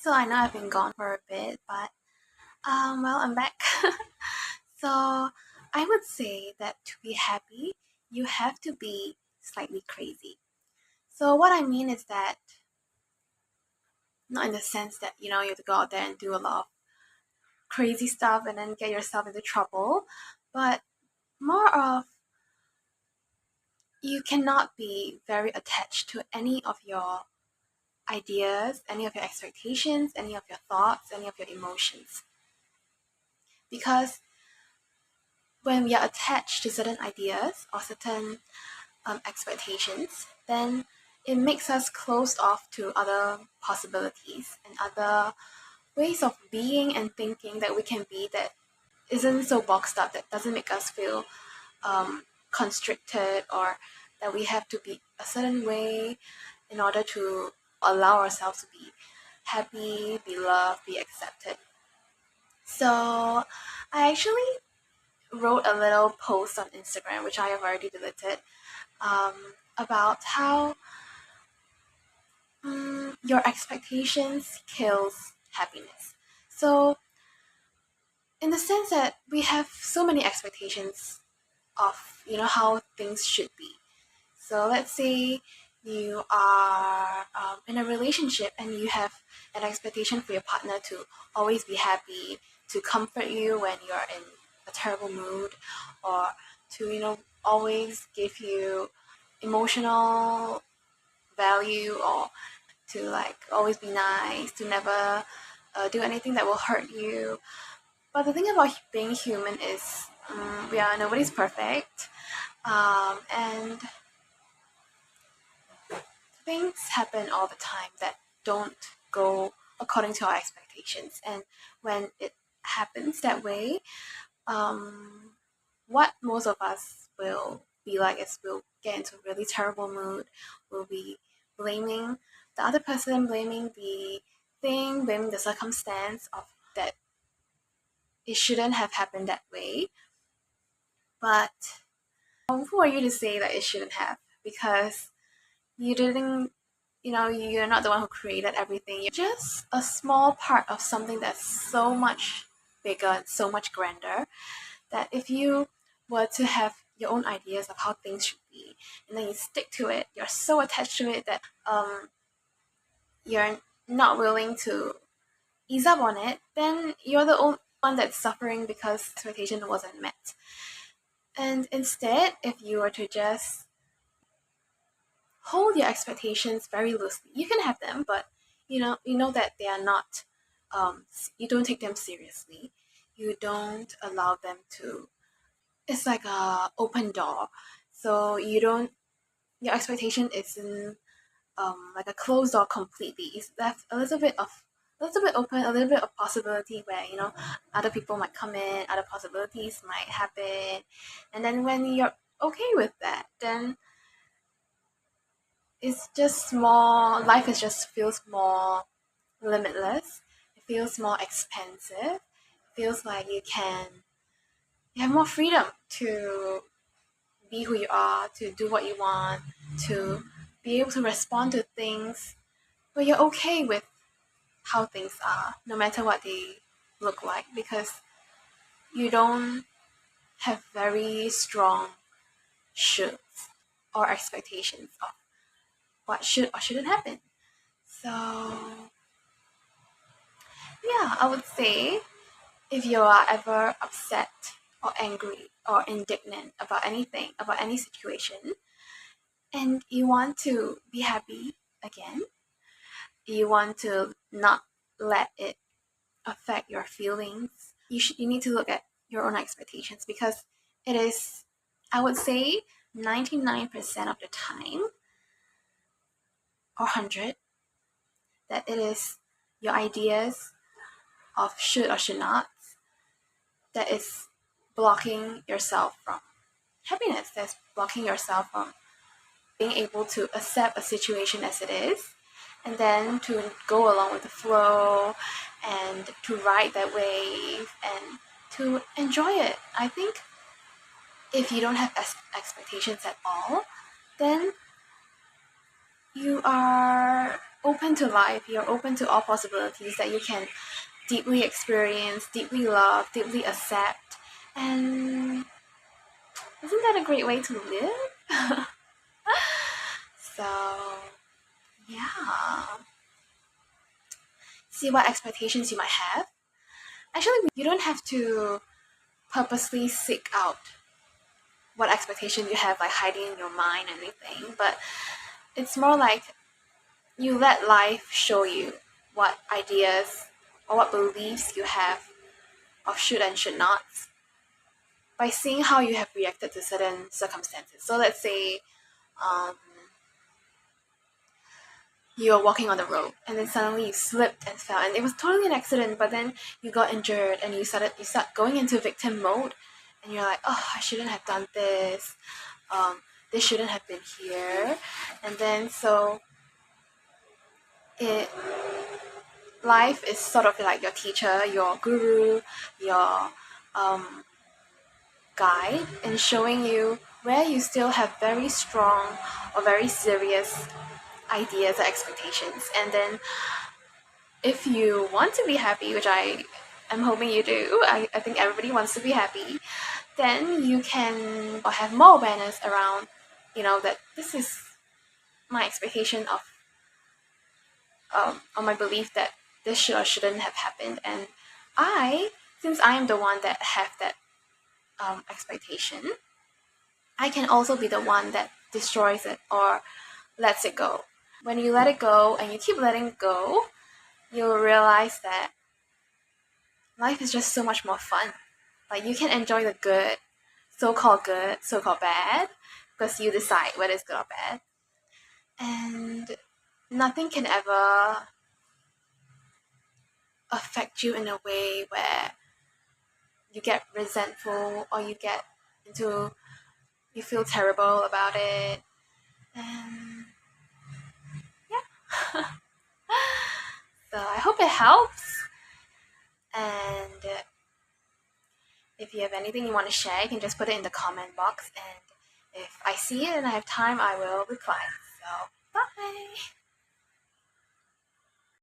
So I know I've been gone for a bit, but well, I'm back. So I would say that to be happy, you have to be slightly crazy. So what I mean is that not in the sense that you have to go out there and do a lot of crazy stuff and then get yourself into trouble, but more of you cannot be very attached to any of your ideas, any of your expectations, any of your thoughts, any of your emotions. Because when we are attached to certain ideas or certain expectations, then it makes us closed off to other possibilities and other ways of being and thinking that we can be that isn't so boxed up, that doesn't make us feel constricted, or that we have to be a certain way in order to allow ourselves to be happy, be loved, be accepted. So I actually wrote a little post on Instagram, which I have already deleted, um, about how your expectations kills happiness. So, in the sense that we have so many expectations of how things should be. So let's say you are in a relationship and you have an expectation for your partner to always be happy, to comfort you when you're in a terrible mood, or to always give you emotional value, or to like always be nice, to never do anything that will hurt you. But the thing about being human is nobody's perfect, and things happen all the time that don't go according to our expectations. And when it happens that way, um, what most of us will be like is we'll get into a really terrible mood. We'll be blaming the other person, blaming the thing, blaming the circumstance of that it shouldn't have happened that way. But who are you to say that it shouldn't have? Because you didn't, you're not the one who created everything. You're just a small part of something that's so much bigger and so much grander, that if you were to have your own ideas of how things should be, and then you stick to it, you're so attached to it that you're not willing to ease up on it, then you're the only one that's suffering because expectation wasn't met. And instead, if you were to just hold your expectations very loosely, you can have them, but you know that they are not. You don't take them seriously. You don't allow them to. It's like a open door, so you don't. Your expectation isn't like a closed door completely. It's left a little bit open, a little bit of possibility where other people might come in, other possibilities might happen, and then when you're okay with that, then it's just more. Life is just feels more limitless. It feels more expansive. It feels like you have more freedom to be who you are, to do what you want, to be able to respond to things, but you're okay with how things are, no matter what they look like, because you don't have very strong shoulds or expectations of what should or shouldn't happen. So, yeah, I would say if you are ever upset or angry or indignant about anything, about any situation, and you want to be happy again, you want to not let it affect your feelings, you need to look at your own expectations, because it is, I would say, 99% of the time, or 100, that it is your ideas of should or should not that is blocking yourself from happiness, that's blocking yourself from being able to accept a situation as it is, and then to go along with the flow and to ride that wave and to enjoy it. I think if you don't have expectations at all, then you are open to life, you're open to all possibilities that you can deeply experience, deeply love, deeply accept. And isn't that a great way to live? So, yeah. See what expectations you might have. Actually, you don't have to purposely seek out what expectation you have, like hiding in your mind and anything, but it's more like you let life show you what ideas or what beliefs you have of should and should not by seeing how you have reacted to certain circumstances. So let's say um, you're walking on the road and then suddenly you slipped and fell and it was totally an accident, but then you got injured and you start going into victim mode and you're like, oh, I shouldn't have done this. This shouldn't have been here. And then so it life is sort of like your teacher, your guru, your um, guide in showing you where you still have very strong or very serious ideas or expectations. And then if you want to be happy, which I am hoping you do, I think everybody wants to be happy, then you can have more awareness around, that this is my expectation of on my belief that this should or shouldn't have happened. And since I am the one that have that expectation, I can also be the one that destroys it or lets it go. When you let it go and you keep letting it go, you'll realize that life is just so much more fun. Like you can enjoy the good, so-called good, so-called bad, because you decide whether it's good or bad. And nothing can ever affect you in a way where you get resentful or you feel terrible about it. And yeah. So I hope it helps. And if you have anything you want to share, you can just put it in the comment box. And if I see it and I have time, I will reply. So, bye!